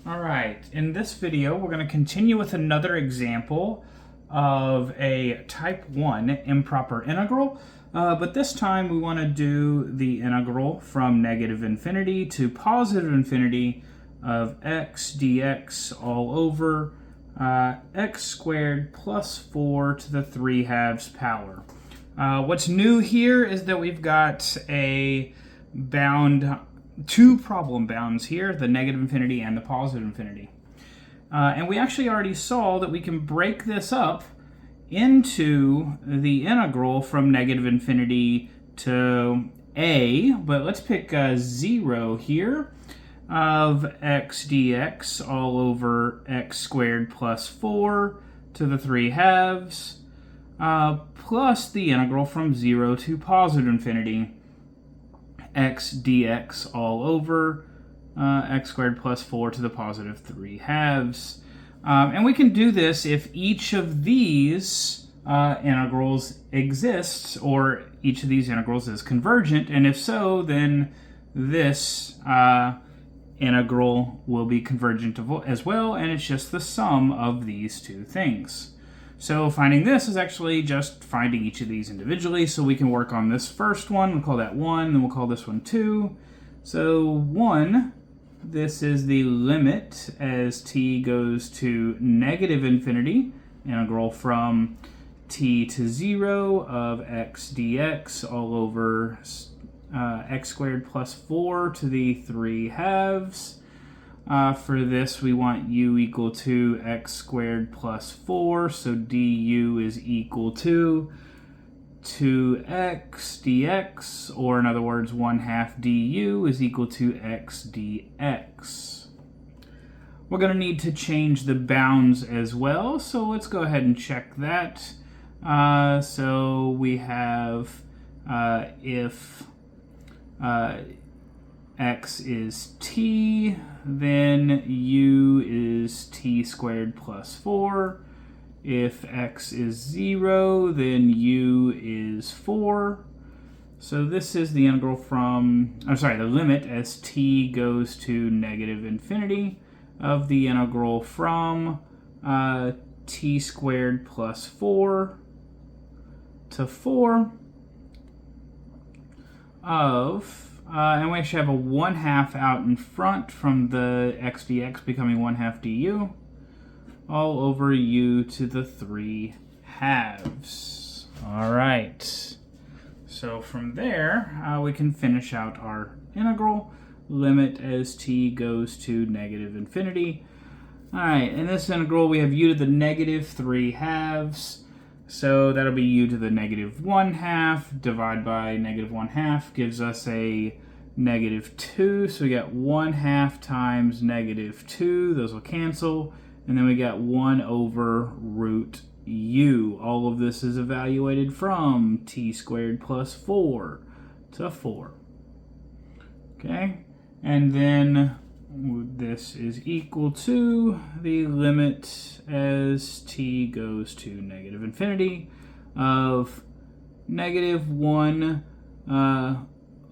All right, in this video, we're going to continue with another example of a type 1 improper integral, but this time we want to do the integral from negative infinity to positive infinity of x dx all over x squared plus 4 to the 3/2 power. What's new here is that we've got a bound, two problem bounds here, the negative infinity and the positive infinity. And we actually already saw that we can break this up into the integral from negative infinity to a, but let's pick 0 here, of x dx all over x squared plus 4 to the 3/2, plus the integral from 0 to positive infinity, x dx all over x squared plus 4 to the positive 3/2. And we can do this if each of these integrals exists, or each of these integrals is convergent, and if so, then this integral will be convergent as well, and it's just the sum of these two things. So finding this is actually just finding each of these individually, so we can work on this first one. We'll call that 1, then we'll call this one 2. So 1, this is the limit as t goes to negative infinity, integral from t to 0 of x dx all over x squared plus 4 to the 3/2. For this, we want u equal to x squared plus 4, so du is equal to 2x dx, or in other words, 1/2 du is equal to x dx. We're going to need to change the bounds as well, so let's go ahead and check that. So we have if x is t, then u is t squared plus 4. If x is 0, then u is 4. So this is the integral from, the limit as t goes to negative infinity of the integral from t squared plus 4 to 4 of, and we actually have a 1/2 out in front from the x dx becoming 1/2 du, all over u to the 3/2. All right. So from there, we can finish out our integral, limit as t goes to negative infinity. All right, in this integral, we have u to the negative 3/2. So that'll be u to the negative 1/2 divided by negative 1/2 gives us a negative 2. So we got 1/2 times negative 2. Those will cancel. And then we got 1 over root u. All of this is evaluated from t squared plus 4 to 4. Okay? And then this is equal to the limit as t goes to negative infinity of negative 1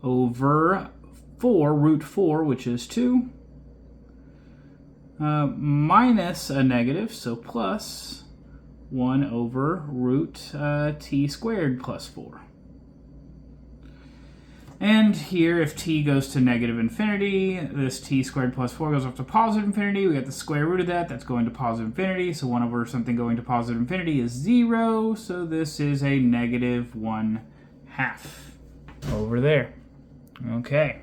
over 4, root 4, which is 2, minus a negative, so plus 1 over root t squared plus 4. And here, if t goes to negative infinity, this t squared plus 4 goes up to positive infinity. We got the square root of that. That's going to positive infinity. So 1 over something going to positive infinity is 0. So this is a negative 1/2 over there. Okay.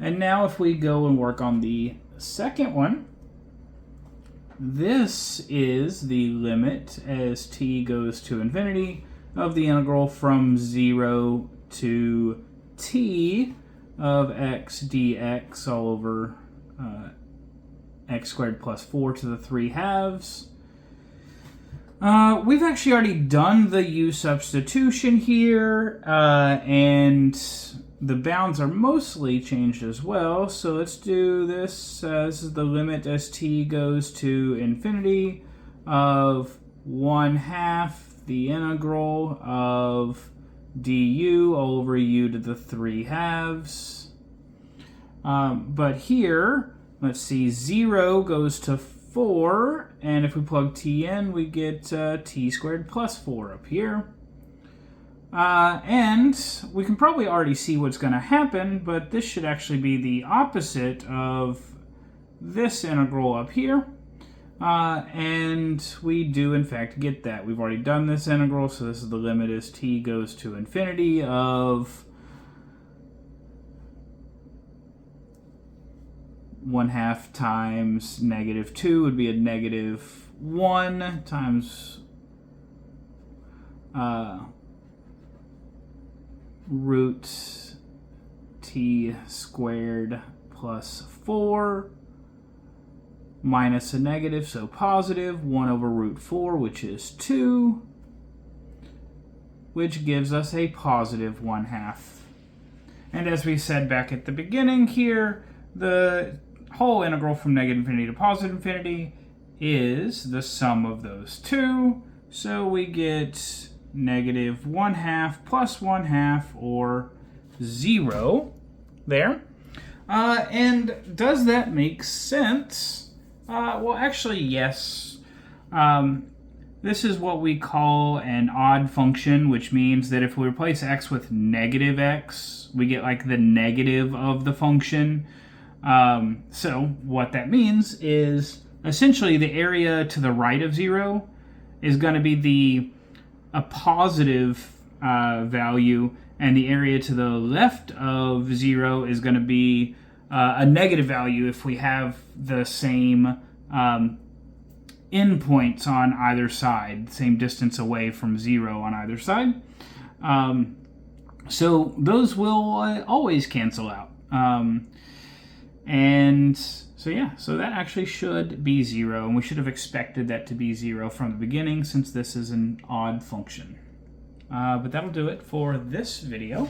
And now if we go and work on the second one, this is the limit as t goes to infinity of the integral from 0 to t of x dx all over x squared plus 4 to the 3/2. We've actually already done the u substitution here, and the bounds are mostly changed as well. So let's do this. This is the limit as t goes to infinity of 1/2 the integral of du all over u to the 3/2. But here, let's see, 0 goes to 4, and if we plug t in, we get t squared plus 4 up here. And we can probably already see what's going to happen, but this should actually be the opposite of this integral up here. And we do, in fact, get that. We've already done this integral, so this is the limit as t goes to infinity of 1/2 times -2 would be a -1 times root t squared plus 4 minus a negative, so positive 1 over root 4, which is 2, which gives us a positive 1/2. And as we said back at the beginning here, the whole integral from -infinity to positive infinity is the sum of those two, so we get -1/2 plus 1/2, or 0 there. And does that make sense? Well, actually, yes. This is what we call an odd function, which means that if we replace x with -x, we get like the negative of the function. So what that means is essentially the area to the right of 0 is going to be a positive value, and the area to the left of 0 is going to be a negative value if we have the same endpoints on either side, same distance away from 0 on either side. So those will always cancel out. And so yeah, so that actually should be 0, and we should have expected that to be 0 from the beginning since this is an odd function. But that'll do it for this video.